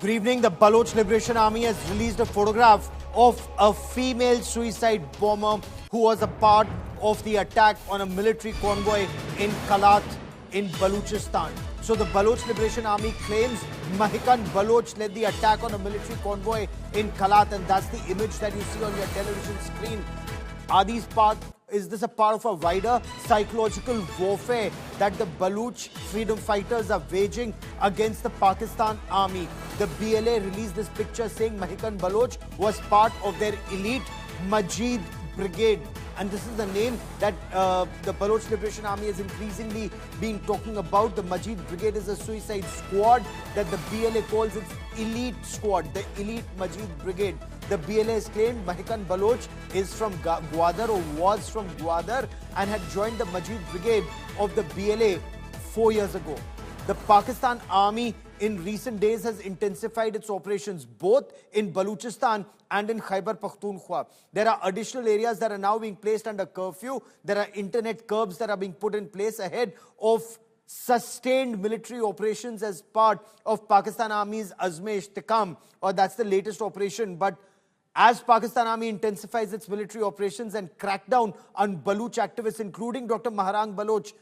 Good evening. The Baloch Liberation Army has released a photograph of a female suicide bomber who was a part of the attack on a military convoy in Khalat in Balochistan. So the Baloch Liberation Army claims Mahikan Baloch led the attack on a military convoy in Khalat, and that's the image that you see on your television screen. Is this a part of a wider psychological warfare that the Baloch freedom fighters are waging against the Pakistan army? The BLA released this picture saying Mahikan Baloch was part of their elite Majid Brigade. And this is the name that the Baloch Liberation Army has increasingly been talking about. The Majid Brigade is a suicide squad that the BLA calls its elite squad, the elite Majid Brigade. The BLA has claimed Mahikan Baloch is from Gwadar or was from Gwadar and had joined the Majid Brigade of the BLA 4 years ago. The Pakistan army in recent days has intensified its operations both in Balochistan and in Khyber Pakhtunkhwa. There are additional areas that are now being placed under curfew. There are internet curbs that are being put in place ahead of sustained military operations as part of Pakistan Army's Azme-e-Ishtikam, or that's the latest operation. But as Pakistan Army intensifies its military operations and crackdown on Baloch activists, including Dr. Mahikan Baloch,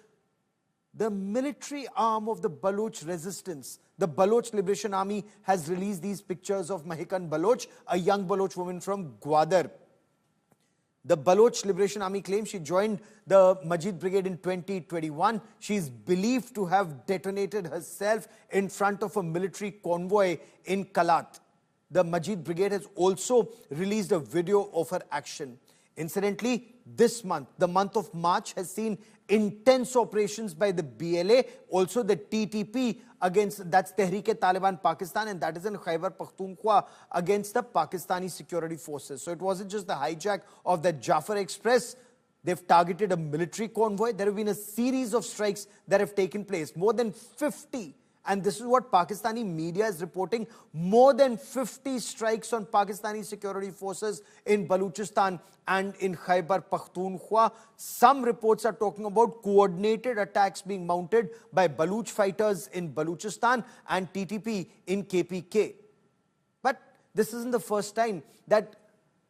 the military arm of the Baloch resistance, the Baloch Liberation Army, has released these pictures of Mahikan Baloch, a young Baloch woman from Gwadar. The Baloch Liberation Army claims she joined the Majid Brigade in 2021. She is believed to have detonated herself in front of a military convoy in Khalat. The Majid Brigade has also released a video of her action. Incidentally, this month, the month of March, has seen intense operations by the BLA, also the TTP against, that's Tehreek-e-Taliban Pakistan, and that is in Khyber Pakhtunkhwa against the Pakistani security forces. So it wasn't just the hijack of the Jafar Express. They've targeted a military convoy. There have been a series of strikes that have taken place, more than 50. And this is what Pakistani media is reporting. More than 50 strikes on Pakistani security forces in Balochistan and in Khyber Pakhtunkhwa. Some reports are talking about coordinated attacks being mounted by Baloch fighters in Balochistan and TTP in KPK. But this isn't the first time that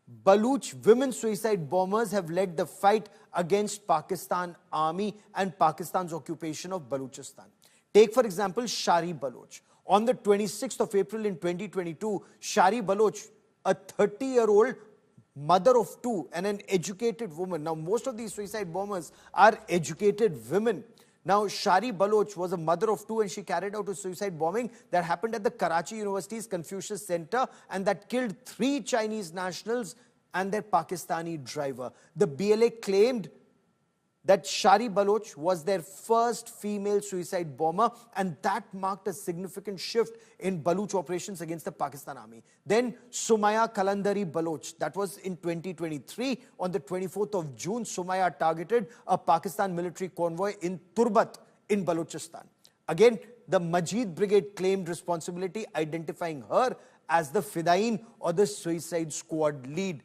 Baloch women suicide bombers have led the fight against Pakistan army and Pakistan's occupation of Balochistan. Take, for example, Shari Baloch. On the 26th of April in 2022, Shari Baloch, a 30-year-old mother of two and an educated woman. Now, most of these suicide bombers are educated women. Now, Shari Baloch was a mother of two and she carried out a suicide bombing that happened at the Karachi University's Confucius Center and that killed 3 Chinese nationals and their Pakistani driver. The BLA claimed that Shari Baloch was their first female suicide bomber, and that marked a significant shift in Baloch operations against the Pakistan army. Then Sumaya Kalandari Baloch, that was in 2023. On the 24th of June, Sumaya targeted a Pakistan military convoy in Turbat in Balochistan. Again, the Majid Brigade claimed responsibility, identifying her as the Fidain or the suicide squad lead.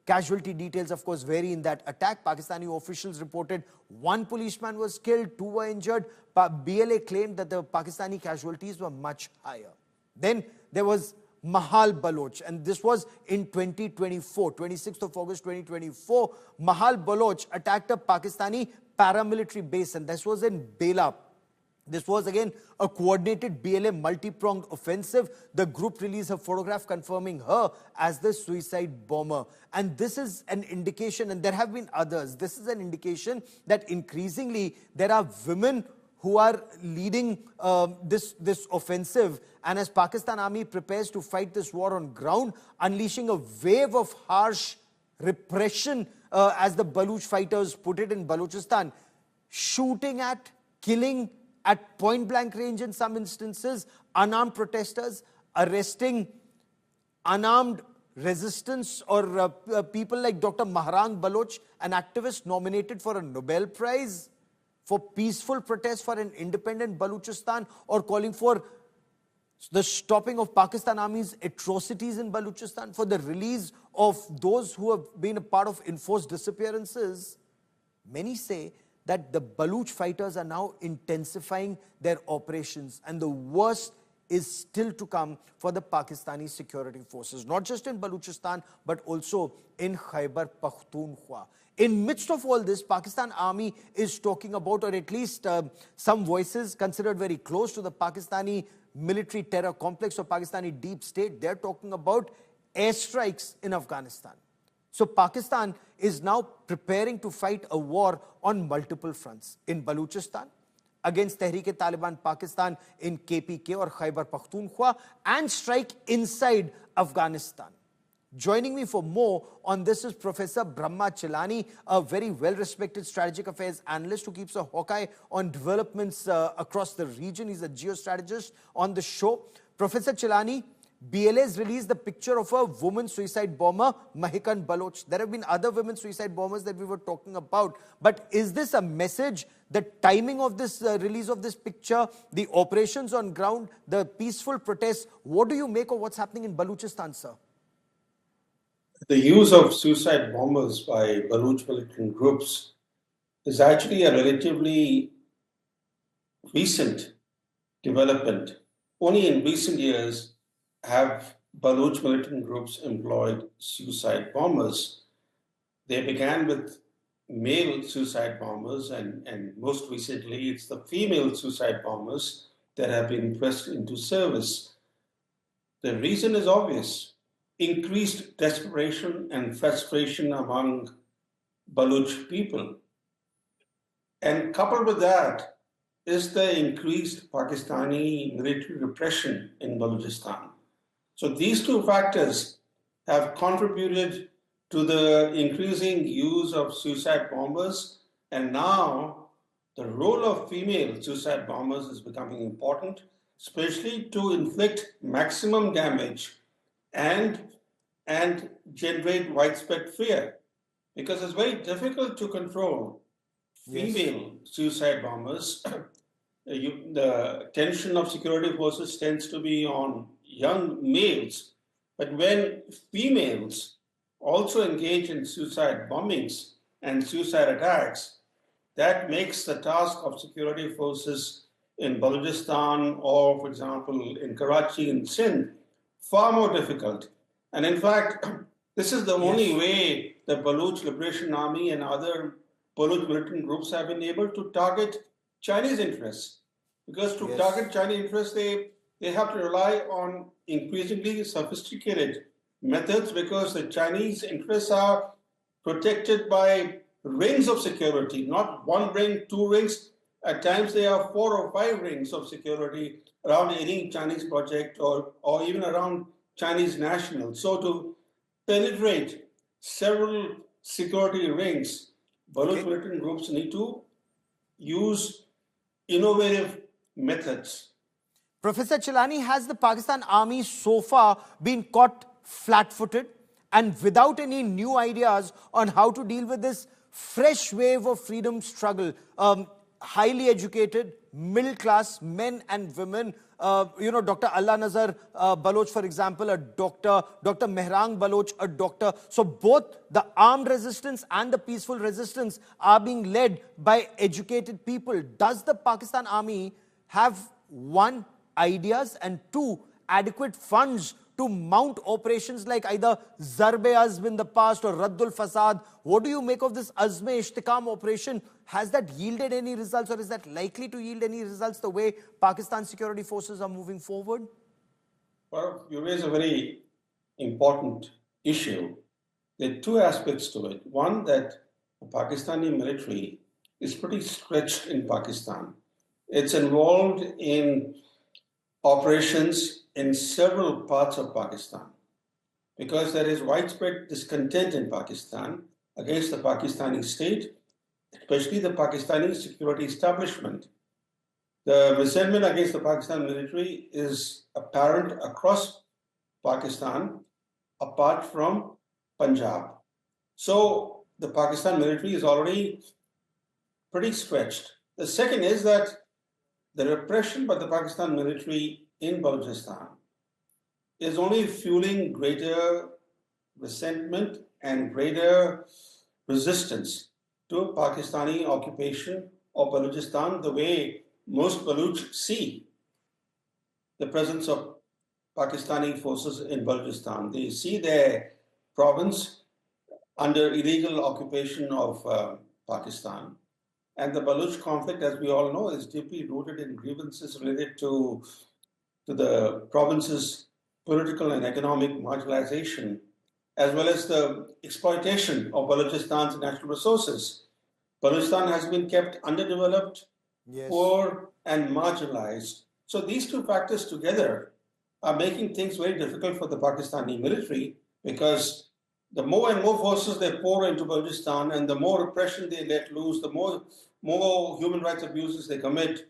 Casualty details, of course, vary in that attack. Pakistani officials reported 1 policeman was killed, 2 were injured. BLA claimed that the Pakistani casualties were much higher. Then there was Mahal Baloch, and this was in 2024, 26th of August 2024. Mahal Baloch attacked a Pakistani paramilitary base, and this was in BLA. This was again a coordinated BLA multi-pronged offensive. The group released a photograph confirming her as the suicide bomber. And this is an indication, and there have been others, this is an indication that increasingly there are women who are leading this offensive. And as Pakistan Army prepares to fight this war on ground, unleashing a wave of harsh repression, as the Baloch fighters put it in Balochistan, shooting at, killing at point-blank range in some instances, unarmed protesters, arresting unarmed resistance or people like Dr. Mahikan Baloch, an activist nominated for a Nobel Prize for peaceful protest for an independent Balochistan, or calling for the stopping of Pakistan Army's atrocities in Balochistan, for the release of those who have been a part of enforced disappearances. Many say that the Baloch fighters are now intensifying their operations, and the worst is still to come for the Pakistani security forces, not just in Balochistan, but also in Khyber Pakhtunkhwa. In midst of all this, Pakistan Army is talking about, or at least some voices considered very close to the Pakistani military terror complex or Pakistani deep state, they're talking about airstrikes in Afghanistan. So Pakistan is now preparing to fight a war on multiple fronts. In Balochistan, against Tehreek-e-Taliban Pakistan in KPK or Khyber Pakhtunkhwa, and strike inside Afghanistan. Joining me for more on this is Professor Brahma Chilani, a very well-respected strategic affairs analyst who keeps a hawk-eye on developments across the region. He's a geostrategist on the show. Professor Chilani, BLA has released the picture of a woman suicide bomber, Mahikan Baloch. There have been other women suicide bombers that we were talking about. But is this a message, the timing of this release of this picture, the operations on ground, the peaceful protests? What do you make of what's happening in Balochistan, sir? The use of suicide bombers by Baloch militant groups is actually a relatively recent development. Only in recent years have Baloch militant groups employed suicide bombers. They began with male suicide bombers, and most recently it's the female suicide bombers that have been pressed into service. The reason is obvious: increased desperation and frustration among Baloch people. And coupled with that is the increased Pakistani military repression in Balochistan. So these two factors have contributed to the increasing use of suicide bombers, and now the role of female suicide bombers is becoming important, especially to inflict maximum damage and generate widespread fear, because it's very difficult to control female suicide bombers. The attention of security forces tends to be on young males, but when females also engage in suicide bombings and suicide attacks, that makes the task of security forces in Balochistan or, for example, in Karachi and Sindh far more difficult. And in fact, this is the only way the Baloch Liberation Army and other Baloch militant groups have been able to target Chinese interests. Because to target Chinese interests, they have to rely on increasingly sophisticated methods, because the Chinese interests are protected by rings of security, not one ring, two rings. At times, there are 4 or 5 rings of security around any Chinese project or even around Chinese nationals. So to penetrate several security rings, Baloch militant groups need to use innovative methods. Professor Chilani, has the Pakistan Army so far been caught flat-footed and without any new ideas on how to deal with this fresh wave of freedom struggle? Highly educated, middle-class men and women, Dr. Allah Nazar Baloch, for example, a doctor, Dr. Mehrang Baloch, a doctor. So both the armed resistance and the peaceful resistance are being led by educated people. Does the Pakistan Army have, one, ideas, and two, adequate funds to mount operations like either Zarb-e-Azm in the past or Raddul Fasad? What do you make of this Azm-e-Ishtikam operation? Has that yielded any results, or is that likely to yield any results the way Pakistan security forces are moving forward? Well, you raise a very important issue. There are two aspects to it. One, that the Pakistani military is pretty stretched in Pakistan. It's involved in operations in several parts of Pakistan, because there is widespread discontent in Pakistan against the Pakistani state, especially the Pakistani security establishment. The resentment against the Pakistan military is apparent across Pakistan, apart from Punjab. So the Pakistan military is already pretty stretched. The second is that the repression by the Pakistan military in Balochistan is only fueling greater resentment and greater resistance to Pakistani occupation of Balochistan, the way most Baloch see. the presence of Pakistani forces in Balochistan. They see their province under illegal occupation of Pakistan. And the Baloch conflict, as we all know, is deeply rooted in grievances related to the province's political and economic marginalization, as well as the exploitation of Balochistan's natural resources. Balochistan has been kept underdeveloped, Yes. poor, and marginalized. So these two factors together are making things very difficult for the Pakistani military, because the more and more forces they pour into Balochistan and the more repression they let loose, the more human rights abuses they commit,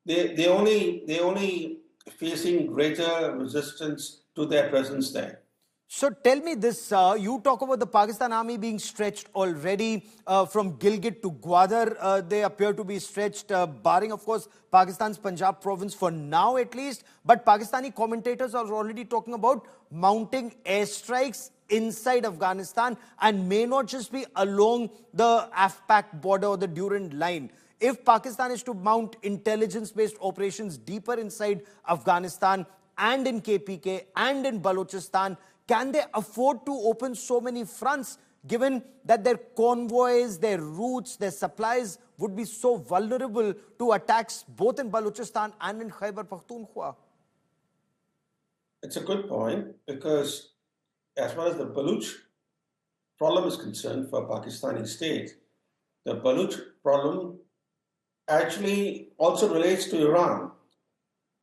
they only facing greater resistance to their presence there. So tell me this, you talk about the Pakistan army being stretched already from Gilgit to Gwadar. They appear to be stretched, barring, of course, Pakistan's Punjab province for now at least. But Pakistani commentators are already talking about mounting airstrikes inside Afghanistan and may not just be along the AFPAC border or the Durand line. If Pakistan is to mount intelligence-based operations deeper inside Afghanistan and in KPK and in Balochistan, can they afford to open so many fronts, given that their convoys, their routes, their supplies would be so vulnerable to attacks both in Balochistan and in Khyber Pakhtunkhwa? It's a good point, because as far as the Baloch problem is concerned for Pakistani state, the Baloch problem actually also relates to Iran.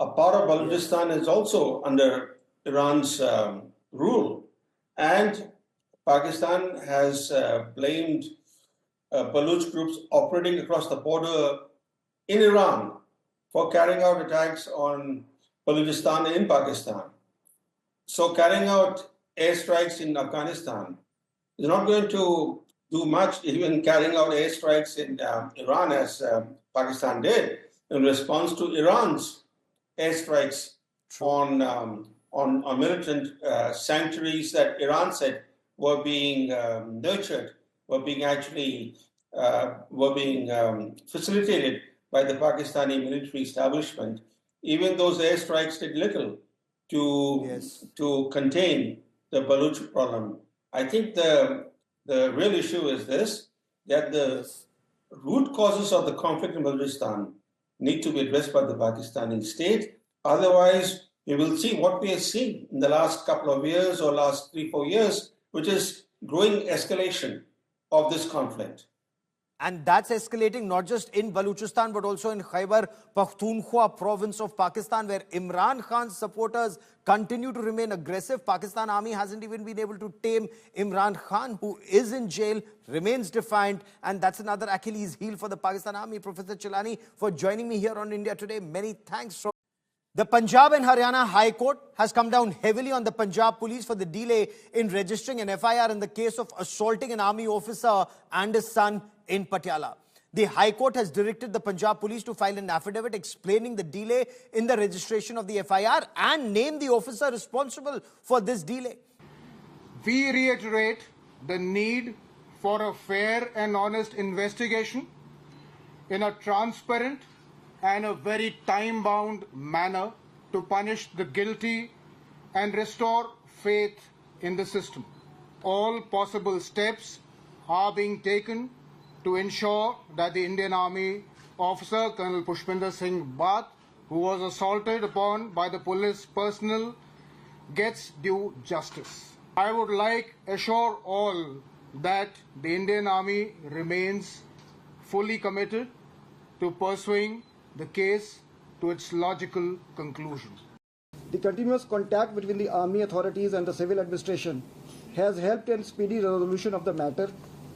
A part of Balochistan is also under Iran's rule, and Pakistan has blamed Baloch groups operating across the border in Iran for carrying out attacks on Balochistan in Pakistan. So carrying out airstrikes in Afghanistan is not going to do much, even carrying out airstrikes in Iran, as Pakistan did in response to Iran's airstrikes on militant sanctuaries that Iran said were being nurtured, were being facilitated by the Pakistani military establishment. Even those airstrikes did little to contain the Baloch problem. I think the real issue is this, that the root causes of the conflict in Balochistan need to be addressed by the Pakistani state. Otherwise, we will see what we have seen in the last couple of years or last 3-4 years, which is growing escalation of this conflict. And that's escalating not just in Balochistan, but also in Khyber Pakhtunkhwa province of Pakistan, where Imran Khan's supporters continue to remain aggressive. Pakistan army hasn't even been able to tame Imran Khan, who is in jail, remains defiant. And that's another Achilles heel for the Pakistan army. Professor Chilani, for joining me here on India Today. Many thanks. The Punjab and Haryana High Court has come down heavily on the Punjab police for the delay in registering an FIR in the case of assaulting an army officer and his son in Patiala. The High Court has directed the Punjab police to file an affidavit explaining the delay in the registration of the FIR and name the officer responsible for this delay. We reiterate the need for a fair and honest investigation in a transparent and a very time-bound manner to punish the guilty and restore faith in the system. All possible steps are being taken to ensure that the Indian Army officer, Colonel Pushpinder Singh Bath, who was assaulted upon by the police personnel, gets due justice. I would like to assure all that the Indian Army remains fully committed to pursuing the case to its logical conclusion. The continuous contact between the army authorities and the civil administration has helped in speedy resolution of the matter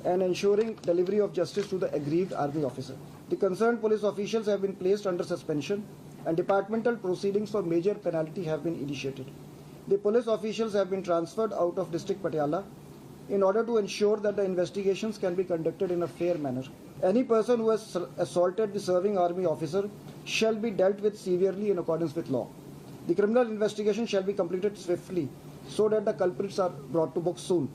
and ensuring delivery of justice to the aggrieved army officer. The concerned police officials have been placed under suspension and departmental proceedings for major penalty have been initiated. The police officials have been transferred out of district Patiala in order to ensure that the investigations can be conducted in a fair manner. Any person who has assaulted the serving army officer shall be dealt with severely in accordance with law. The criminal investigation shall be completed swiftly so that the culprits are brought to book soon.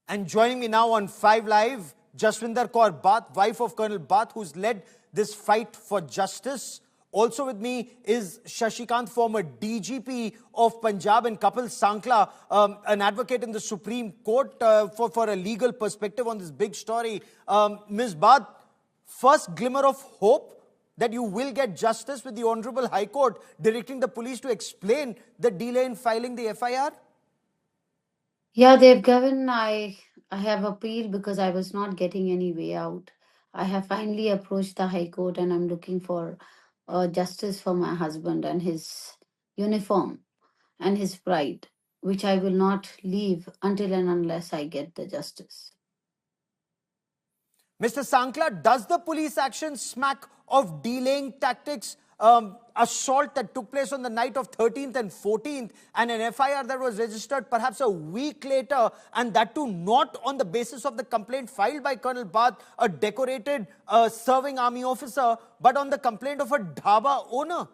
And joining me now on 5 Live, Jaswinder Kaur Bath, wife of Colonel Bath, who's led this fight for justice. Also with me is Shashikant, former DGP of Punjab, and Kapil Sankla, an advocate in the Supreme Court for a legal perspective on this big story. Ms. Bhatt, first glimmer of hope that you will get justice with the Honorable High Court directing the police to explain the delay in filing the FIR? Yeah, they've given. I have appealed because I was not getting any way out. I have finally approached the High Court and I'm looking for justice for my husband and his uniform and his pride, which I will not leave until and unless I get the justice. Mr. Sankla, does the police action smack of delaying tactics? Assault that took place on the night of 13th and 14th, and an FIR that was registered perhaps a week later, and that too not on the basis of the complaint filed by Colonel Bhatt, a decorated serving army officer, but on the complaint of a dhaba owner.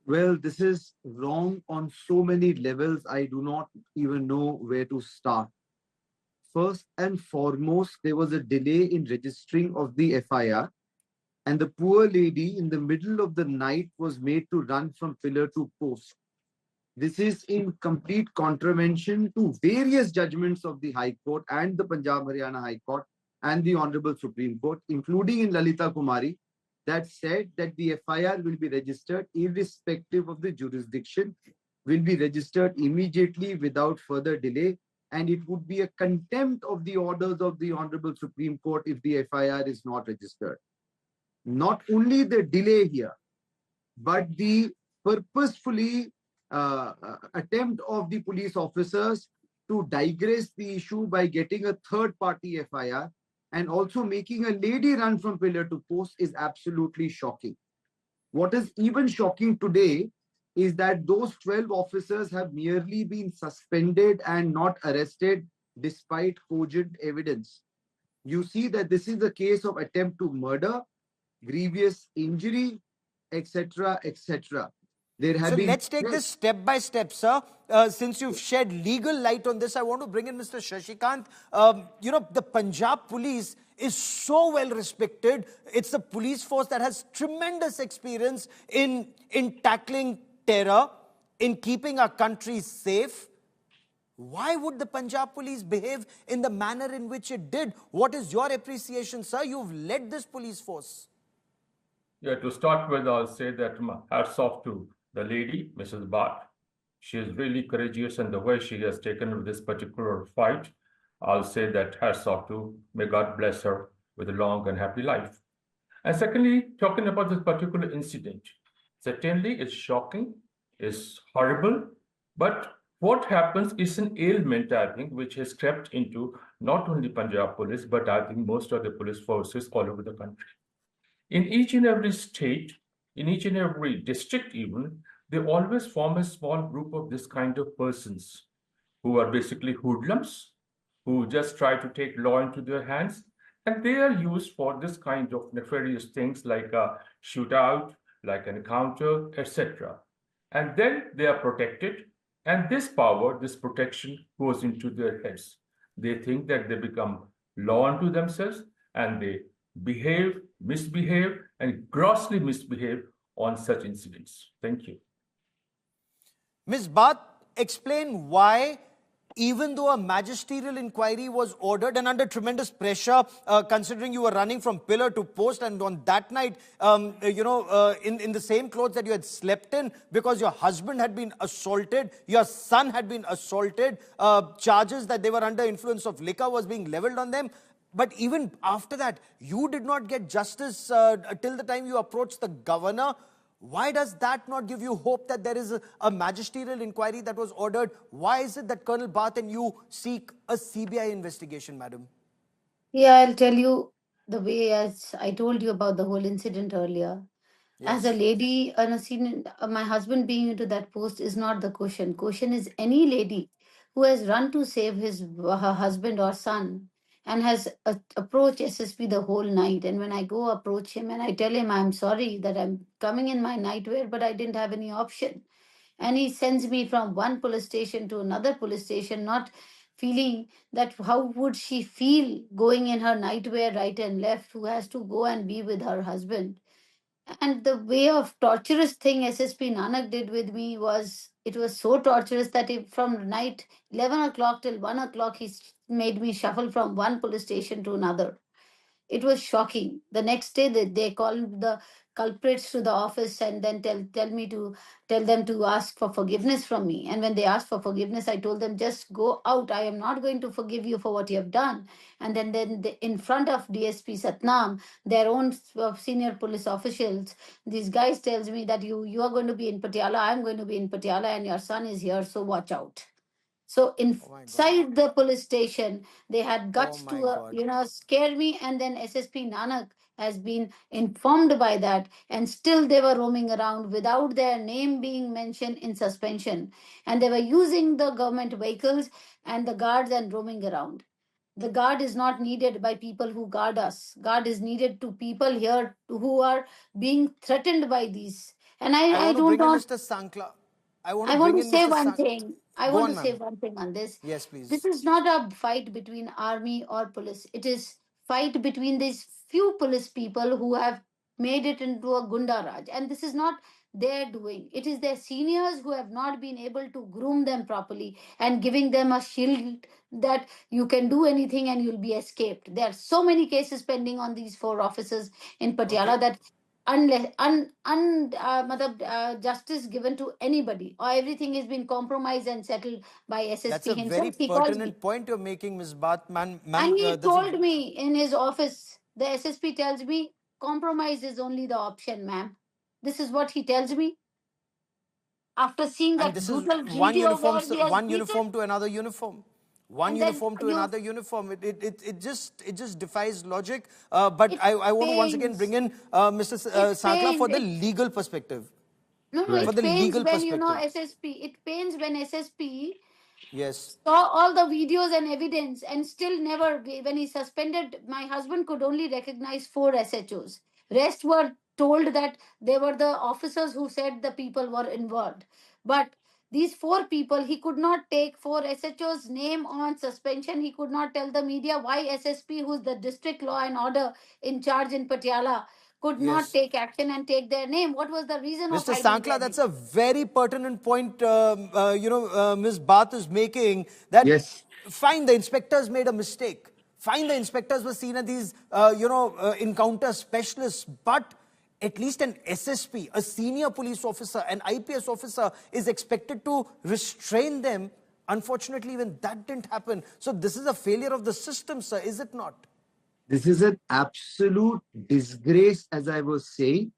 Well, this is wrong on so many levels, I do not even know where to start. First and foremost, there was a delay in registering of the FIR, and the poor lady in the middle of the night was made to run from pillar to post. This is in complete contravention to various judgments of the High Court and the Punjab Haryana High Court and the Honorable Supreme Court, including in Lalita Kumari, that said that the FIR will be registered irrespective of the jurisdiction, will be registered immediately without further delay, and it would be a contempt of the orders of the Honorable Supreme Court if the FIR is not registered. Not only the delay here, but the purposefully attempt of the police officers to digress the issue by getting a third-party FIR and also making a lady run from pillar to post is absolutely shocking. What is even shocking today is that those 12 officers have merely been suspended and not arrested despite cogent evidence. You see that this is a case of attempt to murder, grievous injury, etc., etc. So let's take this step by step, sir. Since you've shed legal light on this, I want to bring in Mr. Shashikant. The Punjab police is so well respected. It's a police force that has tremendous experience in tackling terror, in keeping our country safe. Why would the Punjab police behave in the manner in which it did? What is your appreciation, sir? You've led this police force. Yeah, to start with, I'll say that hats off to the lady, Mrs. Bhatt. She is really courageous, and the way she has taken this particular fight, I'll say that hats off to, may God bless her with a long and happy life. And secondly, talking about this particular incident, certainly it's shocking, it's horrible, but what happens is an ailment, I think, which has crept into not only Punjab police, but I think most of the police forces all over the country. In each and every state, in each and every district even, they always form a small group of this kind of persons who are basically hoodlums, who just try to take law into their hands, and they are used for this kind of nefarious things like a shootout, like an encounter, etc. And then they are protected, and this power, this protection goes into their heads. They think that they become law unto themselves, and they behave, misbehave, and grossly misbehave on such incidents. Thank you. Ms. Bhatt, explain why, even though a magisterial inquiry was ordered and under tremendous pressure, considering you were running from pillar to post, and on that night, in the same clothes that you had slept in, because your husband had been assaulted, your son had been assaulted, charges that they were under influence of liquor was being leveled on them. But even after that, you did not get justice till the time you approached the governor. Why does that not give you hope that there is a magisterial inquiry that was ordered? Why is it that Colonel Bhatt and you seek a CBI investigation, madam? Yeah, I'll tell you the way, as I told you about the whole incident earlier. As a lady, my husband being into that post is not the question. Question is any lady who has run to save her husband or son and has approached SSP the whole night. And when I go approach him and I tell him, I'm sorry that I'm coming in my nightwear, but I didn't have any option. And he sends me from one police station to another police station, not feeling that how would she feel going in her nightwear right and left, who has to go and be with her husband. And the way of torturous thing SSP Nanak did with me was, it was so torturous that from night 11 o'clock till 1 o'clock, he made me shuffle from one police station to another. It was shocking. The next day, they called the culprits to the office and then tell them to ask for forgiveness from me. And when they asked for forgiveness, I told them, just go out. I am not going to forgive you for what you have done. And then in front of DSP Satnam, their own senior police officials, these guys tells me that you are going to be in Patiala, I'm going to be in Patiala, and your son is here, so watch out. So Oh my God. inside the police station, they had guts my to, God. scare me. And then SSP Nanak has been informed by that, and still they were roaming around without their name being mentioned in suspension. And they were using the government vehicles and the guards and roaming around. The guard is not needed by people who guard us. Guard is needed to people here who are being threatened by these. And I I want to don't bring in want Mr. Sankla. I want I to want bring to in say Mr. one Sank. thing. I Go want on, to say ma'am. one thing on this. Yes, This please. is not a fight between army or police. It is fight between these few police people who have made it into a Gunda Raj. And this is not their doing. It is their seniors who have not been able to groom them properly and giving them a shield that you can do anything and you'll be escaped. There are so many cases pending on these four officers in Okay. Patiala that unless justice given to anybody, or everything has been compromised and settled by That's SSP a very himself. He called me pertinent point you're making, Ms. Bath. and Ma'am, he that's a told me in his office, the SSP tells me compromise is only the option, ma'am. This is what he tells me after seeing and that this is brutal video where he has one beaten. uniform to another uniform, one And then uniform to you, another uniform. It just defies logic. But it I want to once again bring pains. in Mr. It Sankla for pains. the legal perspective. No, Right. For it the pains legal when perspective. SSP. It pains when SSP Yes. saw all the videos and evidence and still never, when he suspended, my husband could only recognize four SHOs. Rest were told that they were the officers who said the people were involved. But these four people, he could not take four SHOs name on suspension. He could not tell the media why SSP, who's the district law and order in charge in Patiala, could not Yes. take action and take their name. What was the reason of Mr. hiding Sankla, their that's name? a very pertinent point, Ms. Bath is making, that Yes. fine, the inspectors made a mistake. Fine, the inspectors were seen as these, encounter specialists, but at least an SSP, a senior police officer, an IPS officer is expected to restrain them. Unfortunately, even that didn't happen. So this is a failure of the system, sir, is it not? This is an absolute disgrace, as I was saying.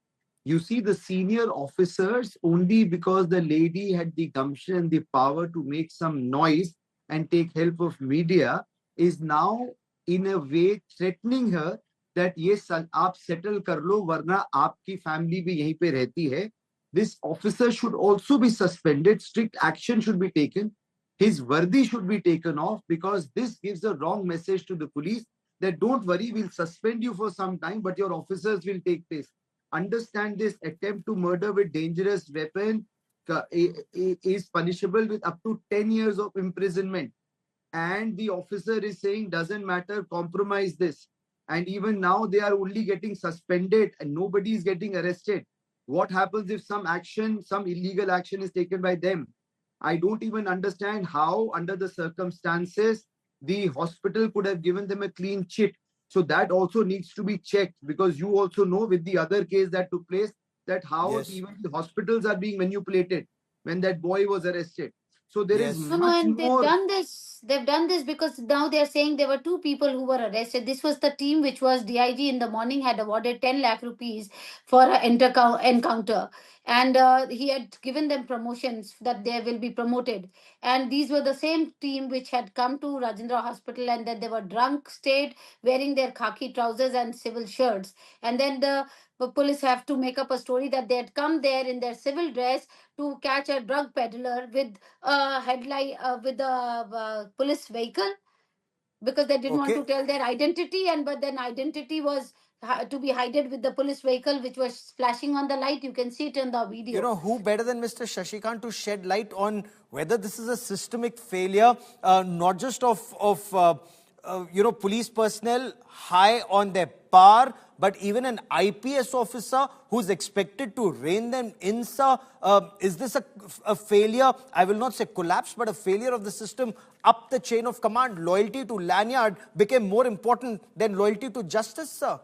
You see, the senior officers, only because the lady had the gumption and the power to make some noise and take help of media, is now in a way threatening her that yes, aap settle kar lo, warna aapki family bhi yahin pe rehti hai. This officer should also be suspended. Strict action should be taken. His vardi should be taken off, because this gives a wrong message to the police that don't worry, we'll suspend you for some time, but your officers will take place. Understand this: attempt to murder with dangerous weapon is punishable with up to 10 years of imprisonment. And the officer is saying, doesn't matter, compromise this. And even now they are only getting suspended and nobody is getting arrested. What happens if some action, some illegal action is taken by them? I don't even understand how, under the circumstances, the hospital could have given them a clean chit. So that also needs to be checked, because you also know with the other case that took place, that how Yes. even the hospitals are being manipulated when that boy was arrested. So there is Yes. No, much and they've more. done this. They've done this because now they're saying there were two people who were arrested. This was the team which was DIG in the morning had awarded 10 lakh rupees for an encounter. And he had given them promotions that they will be promoted. And these were the same team which had come to Rajendra Hospital, and then they were drunk state, wearing their khaki trousers and civil shirts. And then the police have to make up a story that they had come there in their civil dress to catch a drug peddler with headlight with a police vehicle, because they didn't want Okay. to tell their identity, and but then identity was to be hidden with the police vehicle which was flashing on the light. You can see it in the You video. know, who better than Mr. Shashikant to shed light on whether this is a systemic failure, not just of police personnel high on their par, but even an IPS officer who's expected to rein them in, sir? Is this a failure? I will not say collapse, but a failure of the system up the chain of command? Loyalty to lanyard became more important than loyalty to justice, sir?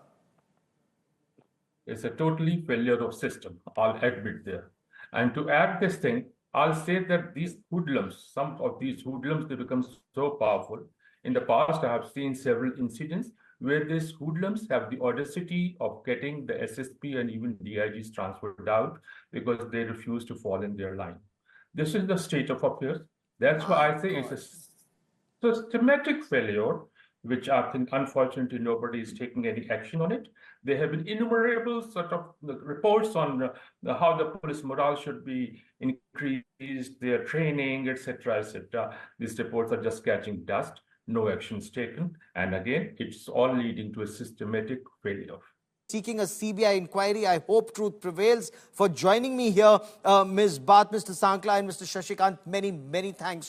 It's a totally failure of system, I'll admit there. And to add this thing, I'll say that these hoodlums, some of these hoodlums, they become so powerful. In the past, I have seen several incidents where these hoodlums have the audacity of getting the SSP and even DIGs transferred out because they refuse to fall in their line. This is the state of affairs. That's why I say it's a systematic failure, which I think, unfortunately, nobody is taking any action on it. There have been innumerable sort of reports on how the police morale should be increased, their training, etc., etc. These reports are just catching dust. No actions taken. And again, it's all leading to a systematic failure. Seeking a CBI inquiry. I hope truth prevails. For joining me here, Ms. Bath, Mr. Sankla and Mr. Shashikant, many, many thanks.